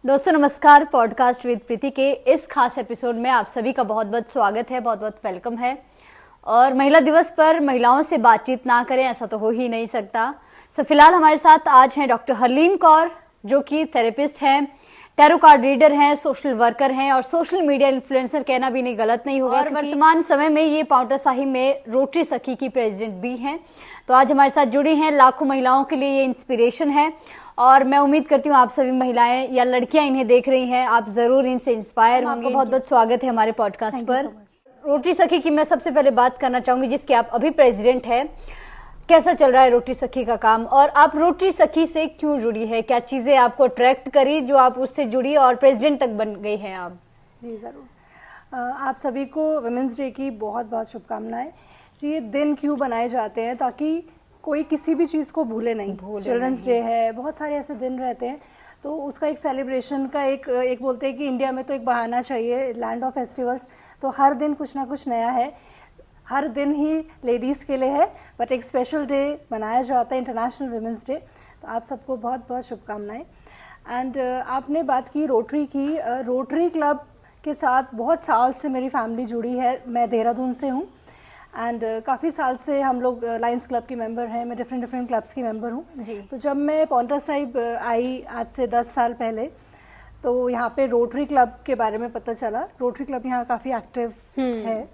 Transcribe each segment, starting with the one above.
दोस्तों नमस्कार। Podcast with प्रीति के इस खास एपिसोड में आप सभी का बहुत बहुत स्वागत है, बहुत बहुत वेलकम है। और महिला दिवस पर महिलाओं से बातचीत ना करें ऐसा तो हो ही नहीं सकता। फिलहाल हमारे साथ आज हैं डॉक्टर हरलीन कौर, जो कि थेरेपिस्ट हैं, टैरो कार्ड रीडर हैं, सोशल वर्कर हैं और सोशल मीडिया इन्फ्लुएंसर कहना भी नहीं गलत नहीं होगा। और वर्तमान समय में ये पाउंटा साहिब में रोटरी सखी की प्रेसिडेंट भी हैं। तो आज हमारे साथ जुड़ी हैं, लाखों महिलाओं के लिए ये इंस्पिरेशन है और मैं उम्मीद करती हूँ आप सभी महिलाएं या लड़कियां इन्हें देख रही हैं, आप जरूर इनसे इंस्पायर होंगे। बहुत बहुत स्वागत है हमारे पॉडकास्ट पर। रोटरी सखी की मैं सबसे पहले बात करना चाहूंगी, जिसके आप अभी प्रेसिडेंट है। कैसा चल रहा है रोटरी सखी का काम और आप रोटरी सखी से क्यों जुड़ी है? क्या चीजें आपको अट्रैक्ट करी जो आप उससे जुड़ी और प्रेसिडेंट तक बन गई हैं आप? जी ज़रूर। आप सभी को वुमेंस डे की बहुत बहुत शुभकामनाएं। जी, ये दिन क्यों बनाए जाते हैं? ताकि कोई किसी भी चीज़ को भूले नहीं। चिल्ड्रंस डे है, बहुत सारे ऐसे दिन रहते हैं, तो उसका एक सेलिब्रेशन का एक बोलते हैं कि इंडिया में तो एक बहाना चाहिए, लैंड ऑफ फेस्टिवल्स। तो हर दिन कुछ ना कुछ नया है, हर दिन ही लेडीज़ के लिए है, बट एक स्पेशल डे बनाया जाता है, इंटरनेशनल वुमेंस डे। तो आप सबको बहुत बहुत शुभकामनाएं। एंड आपने बात की रोटरी की। रोटरी क्लब के साथ बहुत साल से मेरी फैमिली जुड़ी है। मैं देहरादून से हूँ एंड काफ़ी साल से हम लोग लायंस क्लब की मेंबर हैं। मैं डिफरेंट क्लब्स की मेंबर हूँ। तो जब मैं पाउंटा साहिब आई आज से 10 साल पहले, तो यहाँ पे रोटरी क्लब के बारे में पता चला। रोटरी क्लब यहाँ काफ़ी एक्टिव है,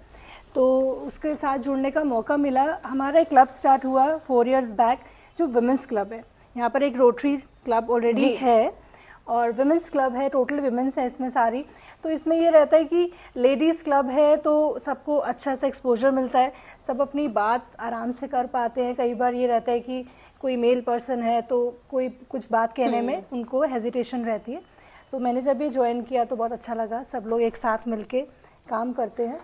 तो उसके साथ जुड़ने का मौका मिला। हमारा एक क्लब स्टार्ट हुआ 4 इयर्स बैक, जो वुमेंस क्लब है। यहाँ पर एक रोटरी क्लब ऑलरेडी है और वुमेंस क्लब है, टोटल वुमेंस है इसमें सारी। तो इसमें ये रहता है कि लेडीज़ क्लब है तो सबको अच्छा सा एक्सपोजर मिलता है, सब अपनी बात आराम से कर पाते हैं। कई बार ये रहता है कि कोई मेल पर्सन है तो कोई कुछ बात कहने में उनको हेजिटेशन रहती है। तो मैंने जब ये ज्वाइन किया तो बहुत अच्छा लगा, सब लोग एक साथ मिलके काम करते हैं।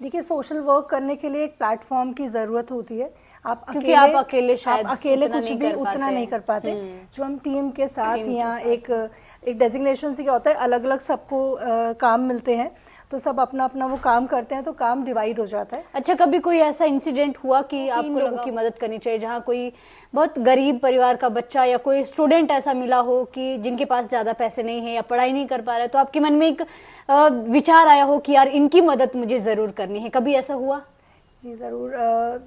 देखिए, सोशल वर्क करने के लिए एक प्लेटफॉर्म की ज़रूरत होती है। आप अकेले शायद कुछ भी उतना नहीं कर पाते। जो हम टीम के साथ या एक डेजिग्नेशन से क्या होता है, अलग अलग सबको काम मिलते हैं, तो सब अपना अपना वो काम करते हैं, तो काम डिवाइड हो जाता है। अच्छा, कभी कोई ऐसा इंसिडेंट हुआ कि आपको लोगों की मदद करनी चाहिए, जहाँ कोई बहुत गरीब परिवार का बच्चा या कोई स्टूडेंट ऐसा मिला हो कि जिनके पास ज्यादा पैसे नहीं है या पढ़ाई नहीं कर पा रहा है, तो आपके मन में एक विचार आया हो कि यार इनकी मदद मुझे जरूर करनी है? कभी ऐसा हुआ? जी ज़रूर।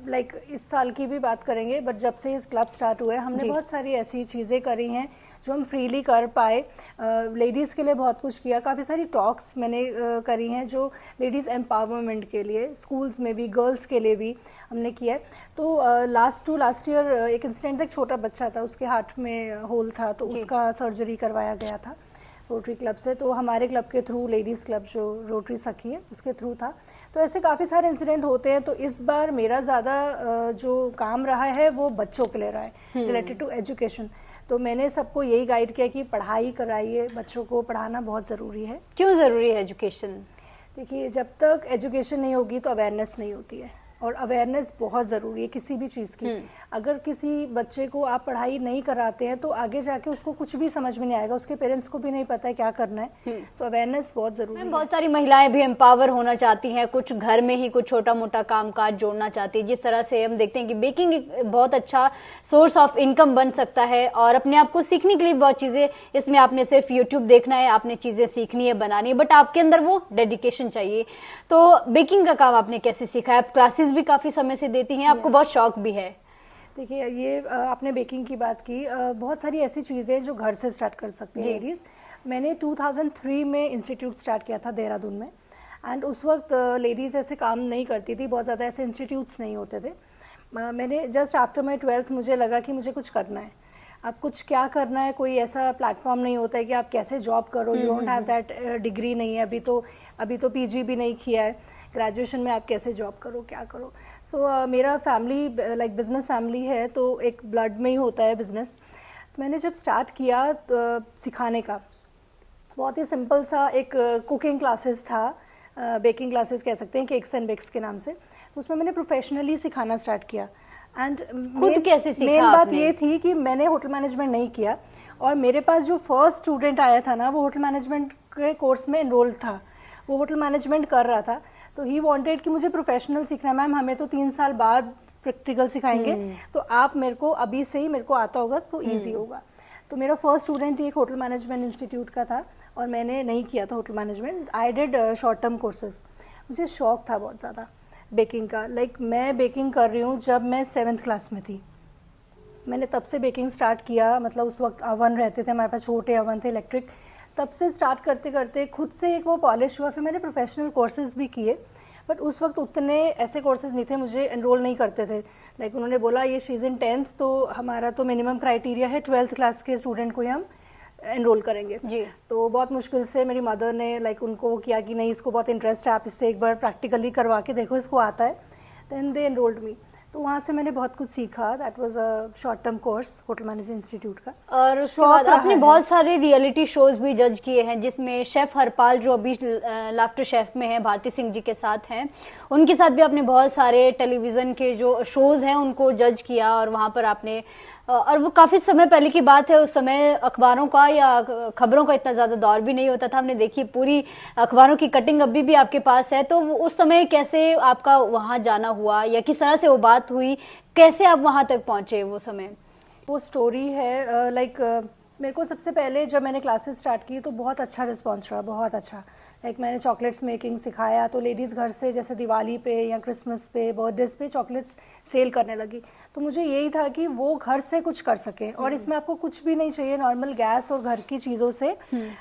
लाइक इस साल की भी बात करेंगे, बट जब से इस क्लब स्टार्ट हुआ है हमने बहुत सारी ऐसी चीज़ें करी हैं जो हम फ्रीली कर पाए। लेडीज़ के लिए बहुत कुछ किया, काफ़ी सारी टॉक्स मैंने करी हैं जो लेडीज़ एम्पावरमेंट के लिए, स्कूल्स में भी, गर्ल्स के लिए भी हमने किया है। तो लास्ट ईयर एक इंसिडेंट था, एक छोटा बच्चा था, उसके हार्ट में होल था, तो उसका सर्जरी करवाया गया था रोटरी क्लब से। तो हमारे क्लब के थ्रू, लेडीज़ क्लब जो रोटरी सखी है उसके थ्रू था। तो ऐसे काफ़ी सारे इंसिडेंट होते हैं। तो इस बार मेरा ज़्यादा जो काम रहा है वो बच्चों के लिए रहा है, रिलेटेड टू एजुकेशन। तो मैंने सबको यही गाइड किया कि पढ़ाई कराइए, बच्चों को पढ़ाना बहुत ज़रूरी है। क्यों ज़रूरी है एजुकेशन? देखिए, जब तक एजुकेशन नहीं होगी तो अवेयरनेस नहीं होती है, और अवेयरनेस बहुत ज़रूरी है किसी भी चीज़ की। अगर किसी बच्चे को आप पढ़ाई नहीं कराते हैं तो आगे जाके उसको कुछ भी समझ में नहीं आएगा, उसके पेरेंट्स को भी नहीं पता है क्या करना है। सो अवेयरनेस बहुत ज़रूरी है। बहुत सारी महिलाएं भी एम्पावर होना चाहती हैं, कुछ घर में ही कुछ छोटा मोटा कामकाज जोड़ना चाहती है। जिस तरह से हम देखते हैं कि बेकिंग एक बहुत अच्छा सोर्स ऑफ इनकम बन सकता है और अपने आप को सीखने के लिए बहुत चीज़ें, इसमें आपने सिर्फ यूट्यूब देखना है, आपने चीज़ें सीखनी है, बनानी है, बट आपके अंदर वो डेडिकेशन चाहिए। तो बेकिंग का काम आपने कैसे सीखा? आप क्लासेस भी काफी समय से देती हैं, आपको बहुत शौक भी है। देखिए, ये आपने बेकिंग की बात की, बहुत सारी ऐसी चीज़ें जो घर से स्टार्ट कर सकते हैं लेडीज़। मैंने 2003 में इंस्टीट्यूट स्टार्ट किया था देहरादून में, एंड उस वक्त लेडीज़ ऐसे काम नहीं करती थी, बहुत ज़्यादा ऐसे इंस्टीट्यूट्स नहीं होते थे। मैंने जस्ट आफ्टर माई 12th मुझे लगा कि मुझे कुछ करना है। अब कुछ क्या करना है, कोई ऐसा प्लेटफॉर्म नहीं होता है कि आप कैसे जॉब करो, you don't have that degree नहीं है, अभी तो पीजी भी नहीं किया है, ग्रेजुएशन में आप कैसे जॉब करो, क्या करो। सो मेरा फैमिली लाइक बिजनेस फैमिली है, तो एक ब्लड में ही होता है बिजनेस। तो मैंने जब स्टार्ट किया तो सिखाने का, बहुत ही सिंपल सा एक कुकिंग क्लासेस था, बेकिंग क्लासेस कह सकते हैं, केक्स एंड बेक्स के नाम से। तो उसमें मैंने प्रोफेशनली सिखाना स्टार्ट किया। एंड खुद कैसे सीखा? मेन बात ये थी कि मैंने होटल मैनेजमेंट नहीं किया, और मेरे पास जो फर्स्ट स्टूडेंट आया था ना, वो होटल मैनेजमेंट के कोर्स में एनरोल था, वो होटल मैनेजमेंट कर रहा था। तो ही वांटेड कि मुझे प्रोफेशनल सीखना है, मैम हमें तो 3 साल बाद प्रैक्टिकल सिखाएंगे, तो आप मेरे को अभी से ही मेरे को आता होगा तो ईजी होगा। तो मेरा फर्स्ट स्टूडेंट एक होटल मैनेजमेंट इंस्टीट्यूट का था और मैंने नहीं किया था hotel management, I did short term courses. मुझे शौक था बहुत ज़्यादा बेकिंग का। मैं बेकिंग कर रही हूँ जब मैं 7th क्लास में थी, मैंने तब से बेकिंग स्टार्ट किया। मतलब उस वक्त अवन रहते थे हमारे पास, छोटे अवन थे इलेक्ट्रिक, तब से स्टार्ट करते करते खुद से एक वो पॉलिश हुआ। फिर मैंने प्रोफेशनल कोर्सेज भी किए, बट उस वक्त उतने ऐसे कोर्सेज नहीं थे, मुझे एनरोल नहीं करते थे। उन्होंने बोला ये शी इज़ इन 10th, तो हमारा तो मिनिमम क्राइटेरिया है 12th क्लास के स्टूडेंट को ही हम एनरोल करेंगे जी। तो बहुत मुश्किल से मेरी मदर ने उनको वो किया कि नहीं इसको बहुत इंटरेस्ट है, आप इससे एक बार प्रैक्टिकली करवा के देखो इसको आता है। देन दे एनरोल्ड मी, तो वहाँ से मैंने बहुत कुछ सीखा। That was a short term course hotel management institute का। और उसके बाद आपने बहुत सारे रियलिटी शोज भी जज किए हैं, जिसमें शेफ हरपाल जो अभी लाफ्टर शेफ में है भारती सिंह जी के साथ हैं, उनके साथ भी आपने बहुत सारे टेलीविजन के जो शोज हैं उनको जज किया। और वहाँ पर आपने, और वो काफी समय पहले की बात है, उस समय अखबारों का या खबरों का इतना ज्यादा दौर भी नहीं होता था। हमने देखी पूरी अखबारों की कटिंग अभी भी आपके पास है, तो उस समय कैसे आपका वहां जाना हुआ या किस तरह से वो बात हुई, कैसे आप वहां तक पहुंचे वो समय? वो स्टोरी है मेरे को सबसे पहले जब मैंने क्लासेस स्टार्ट की तो बहुत अच्छा रिस्पांस रहा, बहुत अच्छा। मैंने चॉकलेट्स मेकिंग सिखाया, तो लेडीज़ घर से जैसे दिवाली पे या क्रिसमस पे, बर्थडेज पे चॉकलेट्स सेल करने लगी। तो मुझे यही था कि वो घर से कुछ कर सके, और इसमें आपको कुछ भी नहीं चाहिए, नॉर्मल गैस और घर की चीज़ों से।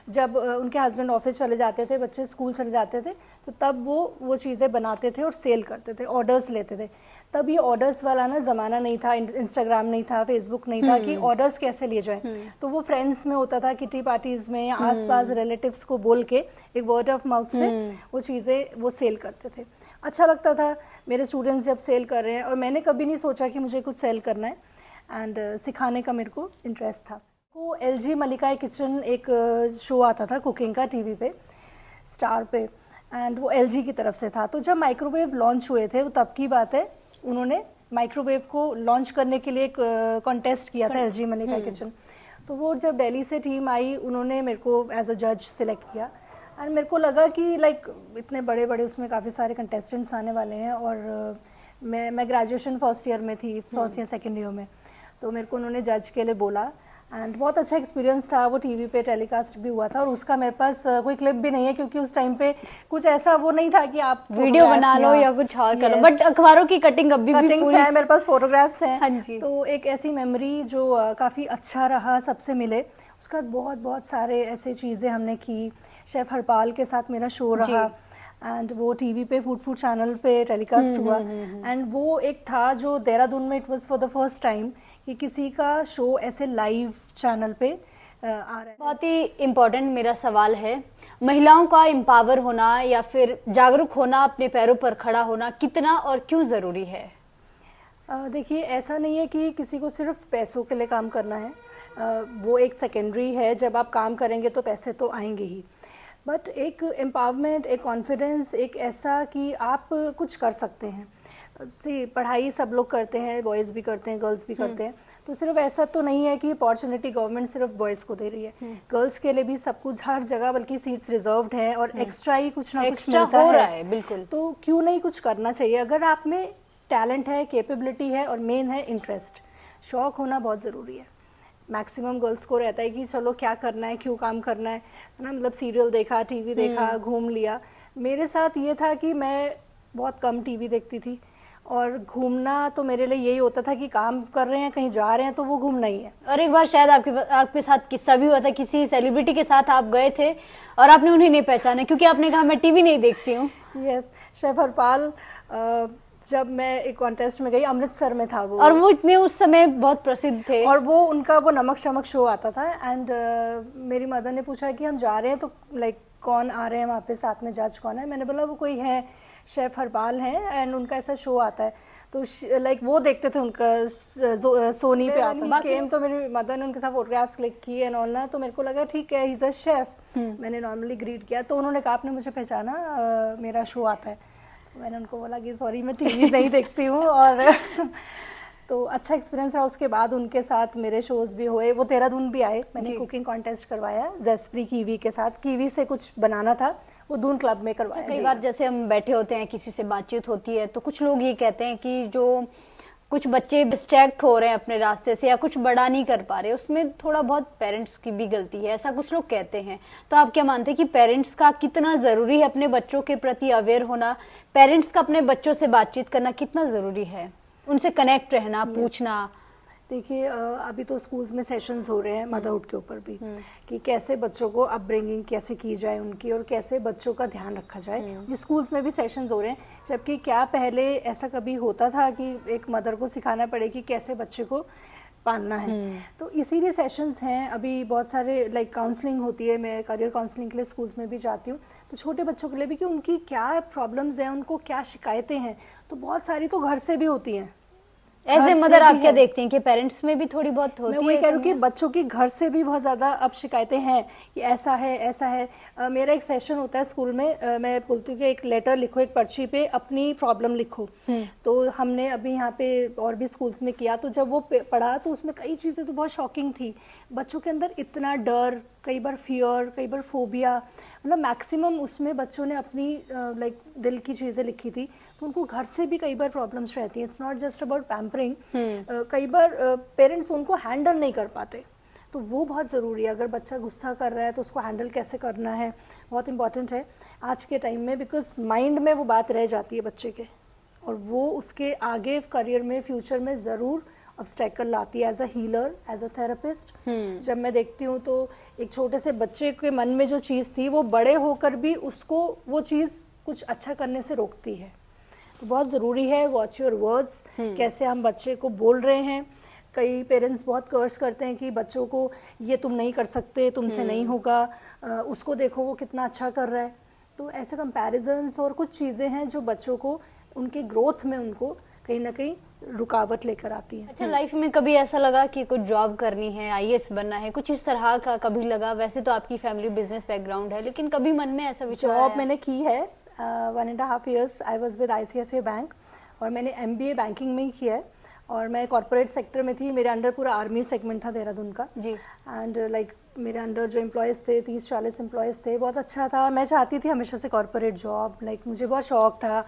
जब उनके हस्बैंड ऑफिस चले जाते थे, बच्चे स्कूल चले जाते थे, तो तब वो चीज़ें बनाते थे और सेल करते थे, ऑर्डर्स लेते थे। तब ये ऑर्डर्स वाला ना ज़माना नहीं था, इंस्टाग्राम नहीं था, फेसबुक नहीं था कि ऑर्डर्स कैसे लिए जाएं। तो वो फ्रेंड्स में होता था, किटी पार्टीज में या आसपास रिलेटिव्स को बोल के एक वर्ड ऑफ माउथ से वो चीज़ें वो सेल करते थे। अच्छा लगता था मेरे स्टूडेंट्स जब सेल कर रहे हैं, और मैंने कभी नहीं सोचा कि मुझे कुछ सेल करना है, एंड सिखाने का मेरे को इंटरेस्ट था। वो LG मलिका किचन एक शो आता था कुकिंग का टीवी पे, स्टार पे, एंड वो LG की तरफ से था। तो जब माइक्रोवेव लॉन्च हुए थे, वो तब की बात है, उन्होंने माइक्रोवेव को लॉन्च करने के लिए एक कॉन्टेस्ट किया था LG मलिका किचन। तो वो जब दिल्ली से टीम आई, उन्होंने मेरे को एज अ जज सिलेक्ट किया, एंड मेरे को लगा कि इतने बड़े बड़े उसमें काफ़ी सारे कंटेस्टेंट्स आने वाले हैं, और मैं ग्रेजुएशन फर्स्ट ईयर में थी, फर्स्ट या सेकेंड ईयर में। तो मेरे को उन्होंने जज के लिए बोला, एंड बहुत अच्छा एक्सपीरियंस था। वो टीवी पे टेलीकास्ट भी हुआ था, और उसका मेरे पास कोई क्लिप भी नहीं है, क्योंकि उस टाइम पे कुछ ऐसा वो नहीं था कि आप वीडियो बना लो या कुछ और कर लो, बट अखबारों की कटिंग अभी भी पूरी है, मेरे पास फोटोग्राफ्स हैं। हाँ जी। तो एक ऐसी मेमोरी जो काफ़ी अच्छा रहा, सबसे मिले। उसके बाद बहुत बहुत सारे ऐसे चीज़ें हमने की। शेफ हरपाल के साथ मेरा शो रहा, एंड वो टीवी पे फूड चैनल पे टेलीकास्ट हुआ, एंड वो एक था जो देहरादून में, it was for the first time कि किसी का शो ऐसे लाइव चैनल पे आ रहा है। बहुत ही इम्पोर्टेंट मेरा सवाल है, महिलाओं का एम्पावर होना या फिर जागरूक होना, अपने पैरों पर खड़ा होना कितना और क्यों ज़रूरी है? देखिए, ऐसा नहीं है कि किसी को सिर्फ पैसों के लिए काम करना है, वो एक सेकेंडरी है। जब आप काम करेंगे तो पैसे तो आएंगे ही, बट एक एम्पावरमेंट, एक कॉन्फिडेंस, एक ऐसा कि आप कुछ कर सकते हैं। सी पढ़ाई सब लोग करते हैं, बॉयज़ भी करते हैं, गर्ल्स भी करते हैं, तो सिर्फ ऐसा तो नहीं है कि अपॉर्चुनिटी गवर्नमेंट सिर्फ बॉयज़ को दे रही है। गर्ल्स के लिए भी सब कुछ हर जगह, बल्कि सीट्स रिजर्व्ड है, और एक्स्ट्रा ही कुछ ना कुछ मिलता हो रहा है। बिल्कुल, तो क्यों नहीं कुछ करना चाहिए? अगर आप में टैलेंट है, कैपेबिलिटी है, और मेन है इंटरेस्ट, शौक होना बहुत ज़रूरी है। मैक्सिमम गर्ल्स को रहता है कि चलो क्या करना है, क्यों काम करना है ना, मतलब सीरियल देखा, टीवी देखा, घूम लिया। मेरे साथ ये था कि मैं बहुत कम टीवी देखती थी, और घूमना तो मेरे लिए यही होता था कि काम कर रहे हैं, कहीं जा रहे हैं, तो वो घूमना ही है। और एक बार शायद आपके साथ किस्सा भी हुआ था, किसी सेलिब्रिटी के साथ आप गए थे और आपने उन्हें नहीं पहचाना, क्योंकि आपने कहा मैं टीवी नहीं देखती हूँ। यस, शेफ हरपाल, जब मैं एक कॉन्टेस्ट में गई, अमृतसर में था वो, और वो इतने उस समय बहुत प्रसिद्ध थे, और वो उनका वो नमक शमक शो आता था, एंड मेरी मदर ने पूछा कि हम जा रहे हैं, तो कौन आ रहे हैं वहाँ पे साथ में, जज कौन है? मैंने बोला वो कोई है, शेफ हरपाल हैं, एंड उनका ऐसा शो आता है। तो वो देखते थे, उनका सोनी पे आता था। केम तो मेरी मदर ने उनके साथ फोटोग्राफ्स क्लिक किए एंड ऑल ना, तो मेरे को लगा ठीक है, ही इज़ अ शेफ। मैंने नॉर्मली ग्रीट किया, तो उन्होंने कहा आपने मुझे पहचाना, मेरा शो आता है। तो मैंने उनको बोला कि सॉरी, मैं टीवी नहीं देखती हूँ, और तो अच्छा एक्सपीरियंस रहा। उसके बाद उनके साथ मेरे शोज भी हुए, वो देहरादून भी आए, मैंने कुकिंग कॉन्टेस्ट करवाया जेस्प्री कीवी के साथ, कीवी से कुछ बनाना था, वो दून क्लब में करवाया। कई बार जैसे हम बैठे होते हैं, किसी से बातचीत होती है, तो कुछ लोग ये कहते हैं कि जो कुछ बच्चे डिस्ट्रैक्ट हो रहे हैं अपने रास्ते से या कुछ बड़ा नहीं कर पा रहे, उसमें थोड़ा बहुत पेरेंट्स की भी गलती है, ऐसा कुछ लोग कहते हैं। तो आप क्या मानते हैं कि पेरेंट्स का कितना जरूरी है अपने बच्चों के प्रति अवेयर होना, पेरेंट्स का अपने बच्चों से बातचीत करना कितना जरूरी है, उनसे कनेक्ट रहना, पूछना? देखिए अभी तो स्कूल्स में सेशंस हो रहे हैं मदरहुड के ऊपर भी, कि कैसे बच्चों को अपब्रिंगिंग कैसे की जाए उनकी, और कैसे बच्चों का ध्यान रखा जाए। ये स्कूल्स में भी सेशंस हो रहे हैं, जबकि क्या पहले ऐसा कभी होता था कि एक मदर को सिखाना पड़े कि कैसे बच्चे को पालना है। तो इसीलिए सेशंस हैं अभी बहुत सारे, लाइक काउंसलिंग होती है, मैं करियर काउंसलिंग के लिए स्कूल्स में भी जाती हूँ, तो छोटे बच्चों के लिए भी कि उनकी क्या प्रॉब्लम्स हैं, उनको क्या शिकायतें हैं, तो बहुत सारी तो घर से भी होती हैं। एज ए मदर आप क्या देखती हैं कि पेरेंट्स में भी थोड़ी बहुत होती है? मैं वही कह रही हूँ कि बच्चों की घर से भी बहुत ज़्यादा अब शिकायतें हैं कि ऐसा है ऐसा है। मेरा एक सेशन होता है स्कूल में, मैं बोलती हूँ कि एक लेटर लिखो, एक पर्ची पे अपनी प्रॉब्लम लिखो। तो हमने अभी यहाँ पे और भी स्कूल्स में किया, तो जब वो पढ़ा तो उसमें कई चीज़ें तो बहुत शॉकिंग थी। बच्चों के अंदर इतना डर, कई बार फियर, कई बार फोबिया, मतलब मैक्सिमम उसमें बच्चों ने अपनी लाइक दिल की चीज़ें लिखी थी। तो उनको घर से भी कई बार प्रॉब्लम्स रहती हैं। It's not just about pampering, कई बार पेरेंट्स उनको हैंडल नहीं कर पाते, तो वो बहुत ज़रूरी है। अगर बच्चा गुस्सा कर रहा है तो उसको हैंडल कैसे करना है, बहुत इंपॉर्टेंट है आज के टाइम में, बिकॉज माइंड में वो बात रह जाती है बच्चे के, और वो उसके आगे करियर में, फ्यूचर में ज़रूर ऑब्स्टेकल लाती है। As a healer, as a therapist, जब मैं देखती हूँ तो एक छोटे से बच्चे के मन में जो चीज़ थी वो बड़े होकर भी उसको वो चीज़ कुछ अच्छा करने से रोकती है। तो बहुत ज़रूरी है वॉच योर वर्ड्स, कैसे हम बच्चे को बोल रहे हैं। कई पेरेंट्स बहुत कर्स करते हैं कि बच्चों को ये तुम नहीं कर सकते, तुमसे नहीं होगा, उसको देखो वो कितना अच्छा कर रहा है। तो ऐसे कंपैरिजन्स और कुछ चीज़ें हैं जो बच्चों को उनके ग्रोथ में उनको कहीं ना कहीं रुकावट लेकर आती है। अच्छा, लाइफ में कभी ऐसा लगा कि कुछ जॉब करनी है, आईएएस बनना है, कुछ इस तरह का कभी लगा? वैसे तो आपकी फैमिली बिजनेस बैकग्राउंड है, लेकिन कभी मन में ऐसा विचार आया? जॉब मैंने की है 1.5 years I was with ICICI bank, और मैंने MBA बैंकिंग में ही किया है, और मैं कॉर्पोरेट सेक्टर में थी। मेरे अंडर पूरा आर्मी सेगमेंट था देहरादून का जी, एंड लाइक मेरे अंडर जो एम्प्लॉयज़ थे 30-40 एम्प्लॉयज़ थे, बहुत अच्छा था। मैं चाहती थी हमेशा से कॉर्पोरेट जॉब, लाइक मुझे बहुत शौक था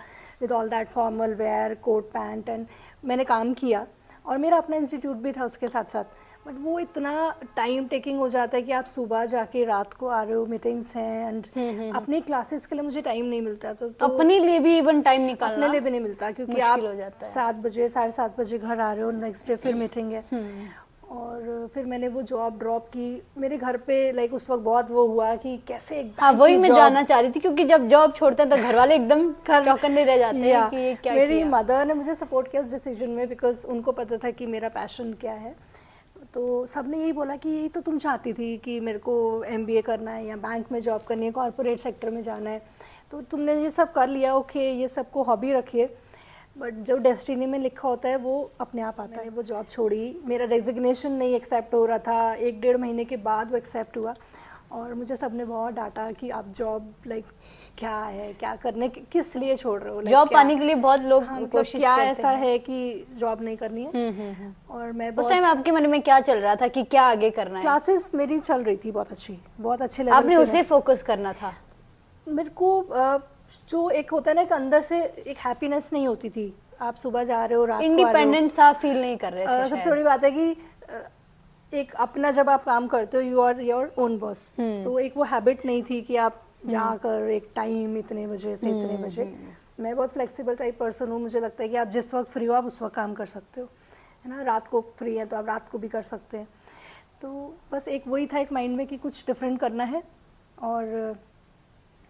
with all that formal wear, coat pant, and मैंने काम किया, और मेरा अपना इंस्टीट्यूट भी था उसके साथ साथ। बट वो इतना टाइम टेकिंग हो जाता है कि आप सुबह जाके रात को आ रहे हो, मीटिंग्स हैं, एंड अपनी क्लासेस के लिए मुझे टाइम नहीं मिलता। तो अपने लिए भी इवन टाइम निकालना अपने लिए भी नहीं मिलता, क्योंकि आप 7 बजे 7:30 बजे घर आ रहे हो, नेक्स्ट डे फिर मीटिंग है। और फिर मैंने वो जॉब ड्रॉप की। मेरे घर पे लाइक उस वक्त बहुत वो हुआ कि कैसे एक हाँ, वही मैं जानना चाह रही थी, क्योंकि जब जॉब छोड़ते हैं तो घर वाले एकदम चौकन्ने रह जाते हैं कि ये क्या किया। मेरी मदर ने मुझे सपोर्ट किया उस डिसीजन में, बिकॉज उनको पता था कि मेरा पैशन क्या है। तो सबने यही बोला कि यही तो तुम चाहती थी कि मेरे को MBA करना है या बैंक में जॉब करनी है, कॉर्पोरेट सेक्टर में जाना है, तो तुमने ये सब कर लिया, ओके, ये सबको हॉबी रखिए, बट जो डेस्टिनी में लिखा होता है वो अपने आप आता है। वो जॉब छोड़ी, मेरा रेजिग्नेशन नहीं एक्सेप्ट हो रहा था, 1-1.5 महीने के बाद वो एक्सेप्ट हुआ, और मुझे सबने बहुत डांटा कि आप जॉब लाइक क्या है, क्या करने, किस लिए छोड़ रहे हो, जॉब पाने के लिए बहुत लोग कोशिश क्या करते ऐसा हैं है कि जॉब नहीं करनी है। और मैं उस टाइम आपके मन में क्या चल रहा था कि क्या आगे करना है? क्लासेस मेरी चल रही थी बहुत अच्छी, बहुत अच्छे लेवल पे। आपने उसे फोकस करना था? मेरे को जो एक होता है ना, एक अंदर से एक हैप्पीनेस नहीं होती थी। आप सुबह जा रहे हो, रात को आ रहे हो, इंडिपेंडेंट सा फील नहीं कर रहे थे। सबसे बड़ी बात है कि एक अपना जब आप काम करते हो, you are your own boss, तो एक वो हैबिट नहीं थी कि आप जाकर एक टाइम इतने बजे से इतने बजे। मैं बहुत फ्लेक्सिबल टाइप पर्सन हूँ, मुझे लगता है कि आप जिस वक्त फ्री हो आप उस वक्त काम कर सकते हो, है ना। रात को फ्री है तो आप रात को भी कर सकते हैं। तो बस एक वही था एक माइंड में कि कुछ डिफरेंट करना है, और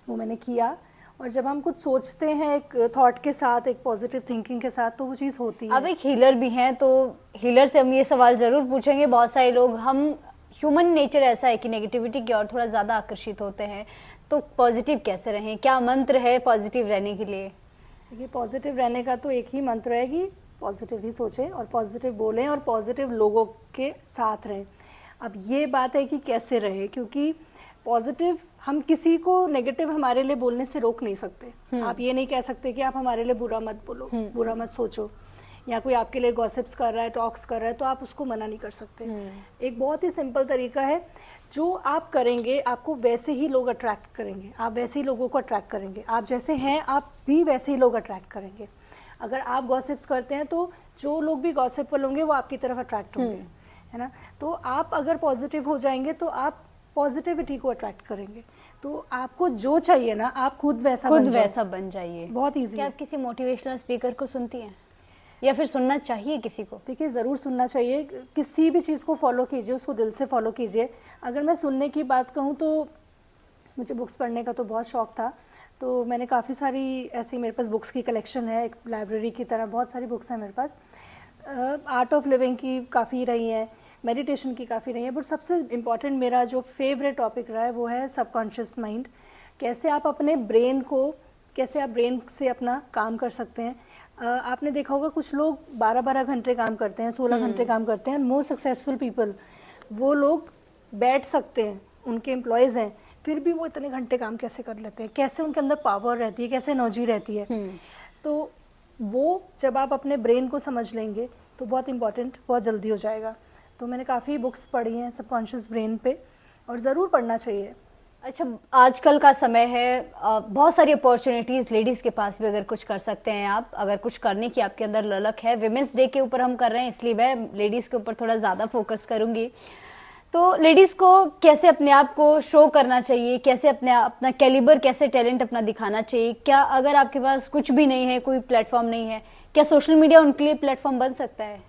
वो मैंने किया। और जब हम कुछ सोचते हैं एक थॉट के साथ, एक पॉजिटिव थिंकिंग के साथ, तो वो चीज़ होती है। अब एक हीलर भी हैं, तो हीलर से हम ये सवाल जरूर पूछेंगे। बहुत सारे लोग, हम ह्यूमन नेचर ऐसा है कि नेगेटिविटी की ओर थोड़ा ज़्यादा आकर्षित होते हैं, तो पॉजिटिव कैसे रहें? क्या मंत्र है पॉजिटिव रहने के लिए? देखिए, पॉजिटिव रहने का तो एक ही मंत्र है कि पॉजिटिव ही सोचें और पॉजिटिव बोलें और पॉजिटिव लोगों के साथ रहें। अब ये बात है कि कैसे रहे, क्योंकि पॉजिटिव हम किसी को नेगेटिव हमारे लिए बोलने से रोक नहीं सकते। आप ये नहीं कह सकते कि आप हमारे लिए बुरा मत बोलो, बुरा मत सोचो, या कोई आपके लिए गॉसिप्स कर रहा है, टॉक्स कर रहा है, तो आप उसको मना नहीं कर सकते। एक बहुत ही सिंपल तरीका है, जो आप करेंगे आपको वैसे ही लोग अट्रैक्ट करेंगे, आप वैसे ही लोगों को अट्रैक्ट करेंगे। आप जैसे हैं आप भी वैसे ही लोग अट्रैक्ट करेंगे। अगर आप गॉसिप्स करते हैं तो जो लोग भी गॉसिप वाले होंगे वो आपकी तरफ अट्रैक्ट होंगे, है ना। तो आप अगर पॉजिटिव हो जाएंगे तो आप पॉजिटिविटी को अट्रैक्ट करेंगे। तो आपको जो चाहिए ना, आप खुद वैसा बन जाइए। बहुत ईजी। क्या आप किसी मोटिवेशनल स्पीकर को सुनती हैं या फिर सुनना चाहिए किसी को? देखिए, ज़रूर सुनना चाहिए। किसी भी चीज़ को फॉलो कीजिए, उसको दिल से फॉलो कीजिए। अगर मैं सुनने की बात कहूँ तो मुझे बुक्स पढ़ने का तो बहुत शौक़ था, तो मैंने काफ़ी सारी ऐसी, मेरे पास बुक्स की कलेक्शन है, एक लाइब्रेरी की तरह बहुत सारी बुक्स हैं मेरे पास। आर्ट ऑफ लिविंग की काफ़ी रही हैं, मेडिटेशन की काफ़ी रही है, बट सबसे इम्पॉर्टेंट मेरा जो फेवरेट टॉपिक रहा है वो है सबकॉन्शियस माइंड। कैसे आप अपने ब्रेन को, कैसे आप ब्रेन से अपना काम कर सकते हैं। आपने देखा होगा कुछ लोग 12-12 घंटे काम करते हैं, 16 घंटे काम करते हैं। मोस्ट सक्सेसफुल पीपल वो लोग बैठ सकते हैं, उनके एम्प्लॉयज़ हैं, फिर भी वो इतने घंटे काम कैसे कर लेते हैं, कैसे उनके अंदर पावर रहती है, कैसे एनर्जी रहती है। तो वो जब आप अपने ब्रेन को समझ लेंगे तो बहुत इंपॉर्टेंट, बहुत जल्दी हो जाएगा। तो मैंने काफ़ी बुक्स पढ़ी हैं सबकॉन्शियस ब्रेन पे, और ज़रूर पढ़ना चाहिए। अच्छा, आजकल का समय है, बहुत सारी अपॉर्चुनिटीज़ लेडीज़ के पास भी, अगर कुछ कर सकते हैं आप, अगर कुछ करने की आपके अंदर ललक है। विमेंस डे के ऊपर हम कर रहे हैं, इसलिए मैं लेडीज़ के ऊपर थोड़ा ज़्यादा फोकस करूंगी। तो लेडीज़ को कैसे अपने आप को शो करना चाहिए, कैसे अपना कैलिबर, कैसे टैलेंट अपना दिखाना चाहिए? क्या अगर आपके पास कुछ भी नहीं है, कोई प्लेटफॉर्म नहीं है, क्या सोशल मीडिया उनके लिए प्लेटफॉर्म बन सकता है?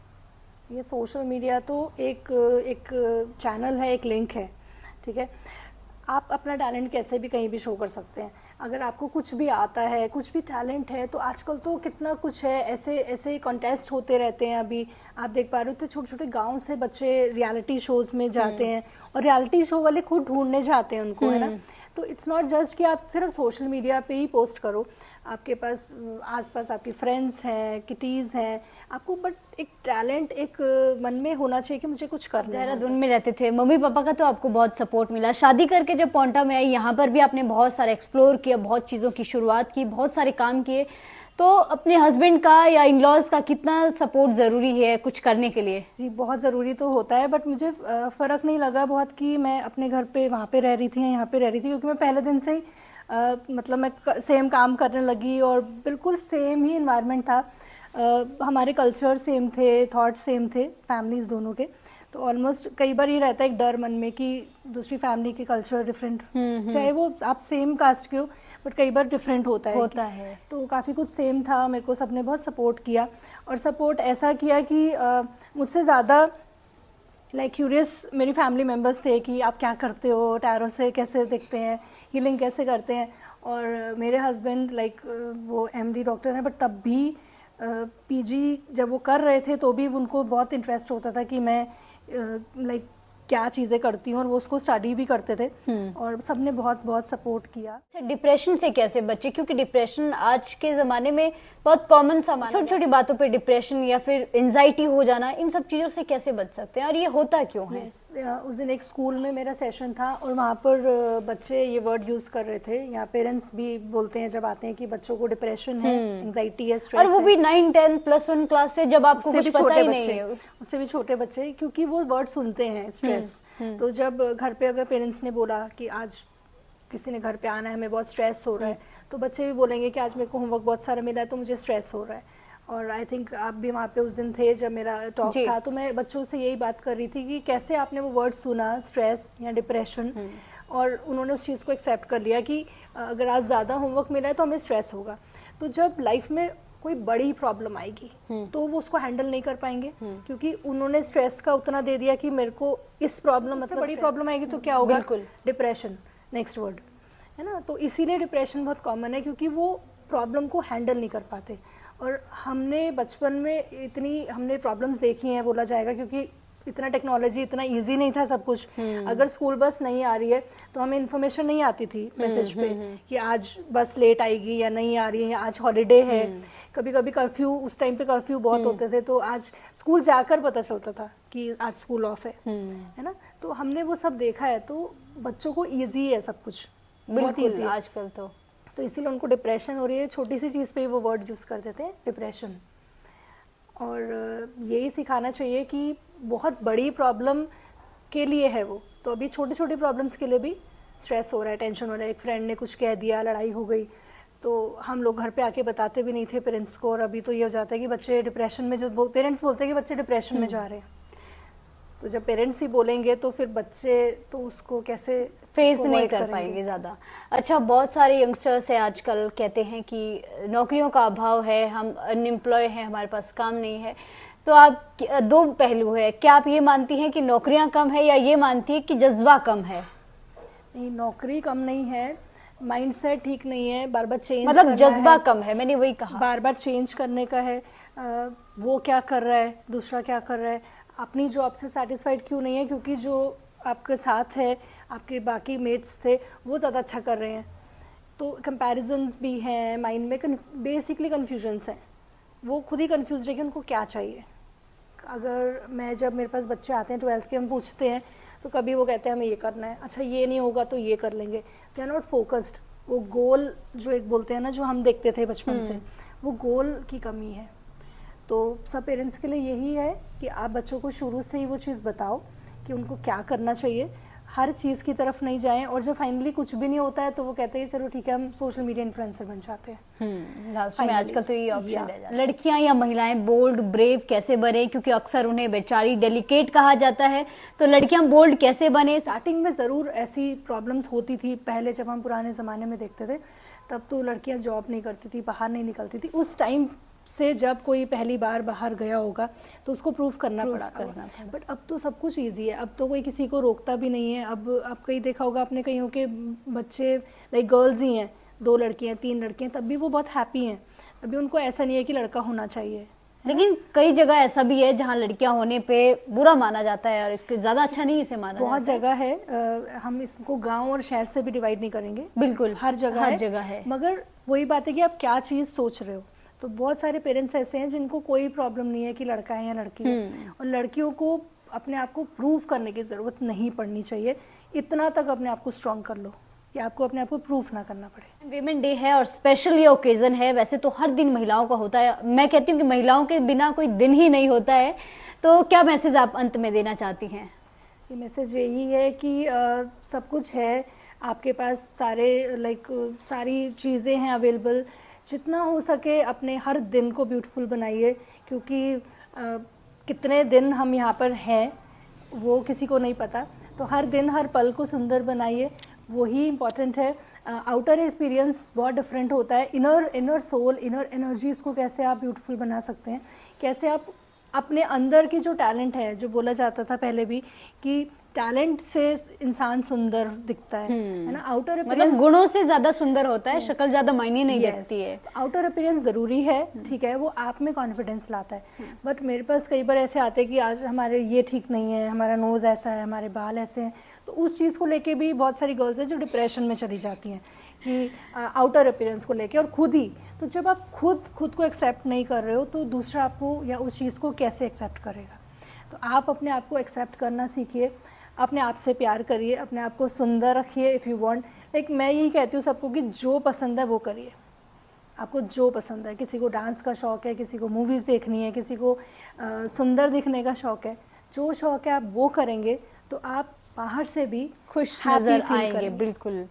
ये सोशल मीडिया तो एक चैनल है, एक लिंक है, ठीक है। आप अपना टैलेंट कैसे भी कहीं भी शो कर सकते हैं। अगर आपको कुछ भी आता है, कुछ भी टैलेंट है, तो आजकल तो कितना कुछ है, ऐसे ऐसे कॉन्टेस्ट होते रहते हैं। अभी आप देख पा रहे हो तो छोटे छोटे गांव से बच्चे रियलिटी शोज में जाते हैं, और रियलिटी शो वाले खुद ढूंढने जाते हैं उनको, है ना। तो इट्स नॉट जस्ट कि आप सिर्फ सोशल मीडिया पे ही पोस्ट करो, आपके पास आसपास आपकी फ्रेंड्स हैं, किटीज़ हैं, आपको बट एक टैलेंट एक मन में होना चाहिए कि मुझे कुछ करना है। देहरादून में रहते थे, मम्मी पापा का तो आपको बहुत सपोर्ट मिला। शादी करके जब पोंटा में आई, यहाँ पर भी आपने बहुत सारा एक्सप्लोर किया, बहुत चीज़ों की शुरुआत की, बहुत सारे काम किए। तो अपने हस्बैंड का या इन-लॉज का कितना सपोर्ट ज़रूरी है कुछ करने के लिए? जी, बहुत ज़रूरी तो होता है, बट मुझे फ़र्क नहीं लगा बहुत कि मैं अपने घर पे वहाँ पे रह रही थी या यहाँ पे रह रही थी, क्योंकि मैं पहले दिन से ही मतलब मैं सेम काम करने लगी, और बिल्कुल सेम ही इन्वायरमेंट था। हमारे कल्चर सेम थे, थॉट्स सेम थे, फैमिलीज़ दोनों के। तो ऑलमोस्ट कई बार ये रहता है एक डर मन में कि दूसरी फैमिली के कल्चर डिफरेंट, चाहे वो आप सेम कास्ट के हो, बट कई बार डिफरेंट होता है। तो काफ़ी कुछ सेम था। मेरे को सबने बहुत सपोर्ट किया, और सपोर्ट ऐसा किया कि मुझसे ज़्यादा लाइक क्यूरियस मेरी फैमिली मेम्बर्स थे कि आप क्या करते हो, टैरो से कैसे दिखते हैं, हीलिंग कैसे करते हैं। और मेरे हस्बैंड लाइक वो MD डॉक्टर हैं, बट तब भी PG जब वो कर रहे थे तो भी उनको बहुत इंटरेस्ट होता था कि मैं लाइक क्या चीज़ें करती हूँ, और वो उसको स्टडी भी करते थे, और सबने बहुत बहुत सपोर्ट किया। अच्छा, डिप्रेशन से कैसे बचे? क्योंकि डिप्रेशन आज के ज़माने में बहुत कॉमन सा माना, छोटी छोटी बातों पे डिप्रेशन या फिर एंजाइटी हो जाना, इन सब चीज़ों से कैसे बच सकते हैं, और ये होता क्यों है? उस दिन एक स्कूल में मेरा सेशन था, और वहाँ पर बच्चे ये वर्ड यूज़ कर रहे थे। यहाँ पेरेंट्स भी बोलते हैं जब आते हैं कि बच्चों को डिप्रेशन है, एंजाइटी है, स्ट्रेस है, और वो भी 9, 10, +1 क्लास से, जब आपको कुछ पता ही नहीं है। उससे भी छोटे बच्चे, क्योंकि वो वर्ड सुनते हैं स्ट्रेस। तो जब घर पे अगर पेरेंट्स ने बोला कि आज किसी ने घर पे आना है, हमें बहुत स्ट्रेस हो रहा है, तो बच्चे भी बोलेंगे कि आज मेरे को होमवर्क बहुत सारा मिला है तो मुझे स्ट्रेस हो रहा है। और आई थिंक आप भी वहाँ पे उस दिन थे जब मेरा टॉक था, तो मैं बच्चों से यही बात कर रही थी कि कैसे आपने वो वर्ड सुना, स्ट्रेस या डिप्रेशन, और उन्होंने उस चीज़ को एक्सेप्ट कर लिया कि अगर आज ज़्यादा होमवर्क मिला है तो हमें स्ट्रेस होगा। तो जब लाइफ में कोई बड़ी प्रॉब्लम आएगी तो वो उसको हैंडल नहीं कर पाएंगे, क्योंकि उन्होंने स्ट्रेस का उतना दे दिया कि मेरे को इस प्रॉब्लम, मतलब बड़ी प्रॉब्लम आएगी तो क्या होगा, डिप्रेशन, नेक्स्ट वर्ड, है ना। तो इसीलिए डिप्रेशन बहुत कॉमन है, क्योंकि वो प्रॉब्लम को हैंडल नहीं कर पाते। और हमने बचपन में इतनी हमने प्रॉब्लम्स देखी हैं, बोला जाएगा, क्योंकि इतना टेक्नोलॉजी, इतना इजी नहीं था सब कुछ। अगर स्कूल बस नहीं आ रही है तो हमें इन्फॉर्मेशन नहीं आती थी मैसेज पे कि आज बस लेट आएगी या नहीं आ रही है, या आज हॉलीडे है। कभी कभी कर्फ्यू, उस टाइम पे कर्फ्यू बहुत होते थे, तो आज स्कूल जाकर पता चलता था कि आज स्कूल ऑफ है ना। तो हमने वो सब देखा है, तो बच्चों को ईजी है सब कुछ, बहुत ईजी आजकल तो इसीलिए उनको डिप्रेशन हो रही है। छोटी सी चीज़ पे वो वर्ड यूज़ कर देते हैं, डिप्रेशन। और यही सिखाना चाहिए कि बहुत बड़ी प्रॉब्लम के लिए है वो, तो अभी छोटी छोटी प्रॉब्लम्स के लिए भी स्ट्रेस हो रहा है, टेंशन हो रहा है। एक फ्रेंड ने कुछ कह दिया, लड़ाई हो गई, तो हम लोग घर पे आके बताते भी नहीं थे पेरेंट्स को, और अभी तो ये हो जाता है कि बच्चे डिप्रेशन में, जो पेरेंट्स बोलते हैं कि बच्चे डिप्रेशन में जा रहे हैं, तो जब पेरेंट्स ही बोलेंगे तो फिर बच्चे तो उसको कैसे फेस उसको नहीं avoid कर करेंगे। पाएंगे ज़्यादा। अच्छा, बहुत सारे यंगस्टर्स है आजकल कहते हैं कि नौकरियों का अभाव है, हम अनएम्प्लॉय हैं, हमारे पास काम नहीं है। तो आप दो पहलू है, क्या आप ये मानती हैं कि नौकरियां कम है, या ये मानती है कि जज्बा कम है? नहीं, नौकरी कम नहीं है, माइंडसेट ठीक नहीं है, बार बार चेंज मतलब करना जज्बा है, कम है, मैंने वही कहा। बार बार चेंज करने का है। वो क्या कर रहा है, दूसरा क्या कर रहा है, अपनी जॉब से सेटिस्फाइड क्यों नहीं है, क्योंकि जो आपके साथ है, आपके बाकी मेट्स थे, वो ज़्यादा अच्छा कर रहे हैं। तो कंपैरिजन्स भी हैं माइंड में, बेसिकली कन्फ्यूजन्स हैं। वो खुद ही कन्फ्यूज है कि उनको क्या चाहिए। अगर मैं, जब मेरे पास बच्चे आते हैं 12th के, हम पूछते हैं तो कभी वो कहते हैं हमें ये करना है, अच्छा ये नहीं होगा तो ये कर लेंगे। They are not focused. वो गोल जो एक बोलते हैं ना, जो हम देखते थे बचपन से, वो गोल की कमी है। तो सब पेरेंट्स के लिए यही है कि आप बच्चों को शुरू से ही वो चीज़ बताओ कि उनको क्या करना चाहिए, हर चीज़ की तरफ नहीं जाएं, और जब फाइनली कुछ भी नहीं होता है तो वो कहते हैं चलो ठीक है हम सोशल मीडिया इन्फ्लुएंसर बन जाते हैं। लास्ट में आजकल तो ये ऑप्शन या रह जाता है। लड़कियां या महिलाएं बोल्ड ब्रेव कैसे बने, क्योंकि अक्सर उन्हें बेचारी डेलिकेट कहा जाता है, तो लड़कियां बोल्ड कैसे बने? स्टार्टिंग में ज़रूर ऐसी प्रॉब्लम्स होती थी, पहले जब हम पुराने ज़माने में देखते थे तब तो लड़कियां जॉब नहीं करती थी, बाहर नहीं निकलती थी। उस टाइम से जब कोई पहली बार बाहर गया होगा तो उसको प्रूफ करना पड़ा। बट अब तो सब कुछ इजी है, अब तो कोई किसी को रोकता भी नहीं है। अब आप कहीं देखा होगा आपने, कहीं के बच्चे लाइक गर्ल्स ही हैं, 2 लड़कियां 3 लड़कियां, तब भी वो बहुत हैप्पी हैं। अभी उनको ऐसा नहीं है कि लड़का होना चाहिए। लेकिन कई जगह ऐसा भी है जहाँ लड़कियां होने पे बुरा माना जाता है, और इसको ज्यादा अच्छा नहीं इसे माना बहुत जाता जगह है। हम इसको गांव और शहर से भी डिवाइड नहीं करेंगे, बिल्कुल हर जगह है। मगर वही बात है कि आप क्या चीज़ सोच रहे हो। तो बहुत सारे पेरेंट्स ऐसे हैं जिनको कोई प्रॉब्लम नहीं है कि लड़का है या लड़की है, और लड़कियों को अपने आप को प्रूव करने की ज़रूरत नहीं पड़नी चाहिए। इतना तक अपने आप को स्ट्रॉन्ग कर लो कि आपको अपने आप को प्रूफ ना करना पड़े। वीमेन डे है और स्पेशल ये ओकेजन है, वैसे तो हर दिन महिलाओं का होता है, मैं कहती हूँ कि महिलाओं के बिना कोई दिन ही नहीं होता है। तो क्या मैसेज आप अंत में देना चाहती हैं? ये मैसेज यही है कि सब कुछ है आपके पास, सारी चीज़ें हैं अवेलेबल। जितना हो सके अपने हर दिन को ब्यूटीफुल बनाइए, क्योंकि कितने दिन हम यहाँ पर हैं वो किसी को नहीं पता। तो हर दिन हर पल को सुंदर बनाइए, वही इम्पॉर्टेंट है। आउटर एक्सपीरियंस बहुत डिफरेंट होता है, इनर सोल, इनर एनर्जीज को कैसे आप ब्यूटीफुल बना सकते हैं, कैसे आप अपने अंदर की जो टैलेंट है, जो बोला जाता था पहले भी कि टैलेंट से इंसान सुंदर दिखता है ना। आउटर मतलब गुणों से ज्यादा सुंदर होता है, शक्ल ज्यादा मायने नहीं रखती है। आउटर अपीयरेंस जरूरी है, ठीक है, वो आप में कॉन्फिडेंस लाता है। बट मेरे पास कई बार ऐसे आते हैं कि आज हमारे ये ठीक नहीं है, हमारा नोज ऐसा है, हमारे बाल ऐसे हैं, तो उस चीज़ को लेके भी बहुत सारी गर्ल्स हैं जो डिप्रेशन में चली जाती हैं कि आउटर अपीयरेंस को लेके। और खुद ही, तो जब आप खुद को एक्सेप्ट नहीं कर रहे हो तो दूसरा आपको या उस चीज़ को कैसे एक्सेप्ट करेगा। तो आप अपने आप को एक्सेप्ट करना सीखिए, अपने आप से प्यार करिए, अपने आप को सुंदर रखिए। इफ़ यू वांट, लाइक मैं यही कहती हूँ सबको कि जो पसंद है वो करिए, आपको जो पसंद है। किसी को डांस का शौक़ है, किसी को मूवीज़ देखनी है, किसी को सुंदर दिखने का शौक़ है, जो शौक़ है आप वो करेंगे तो आप बाहर से भी खुश नजर आएंगे। बिल्कुल।